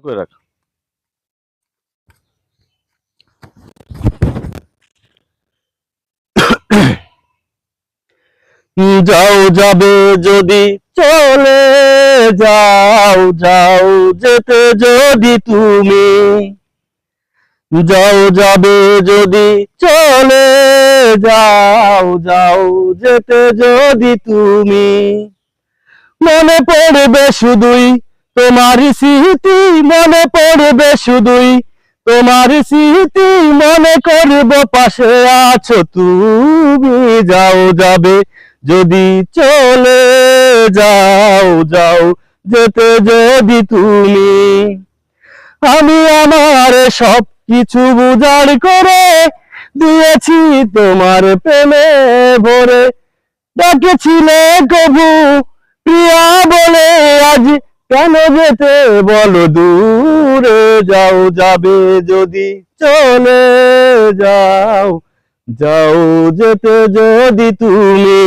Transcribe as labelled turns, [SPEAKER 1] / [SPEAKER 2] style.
[SPEAKER 1] করে রাখ। যাও যাবে যদি চলে যাও, যাও যেতে যদি তুমি, যাও যাবে যদি চলে যাও, যাও যেতে যদি তুমি, মনে পড়বে শুধুই তোমার স্মৃতি, মনে পড়বে শুধুই তোমার স্মৃতি, মনে করব পাশে আছো তুমি। যাও যাবে যদি চলে যাও, যাও যেতে যদি তুমি, আমি আমার সব কিছু উজাড় করে দিয়েছি তোমার প্রেমে ভরে, ডেকেছিলে কবু প্রিয়া বলে, আজ কেন যেতে বলো দূরে। যাও যাবে যদি চলে যাও, যাও যেতে যদি তুমি।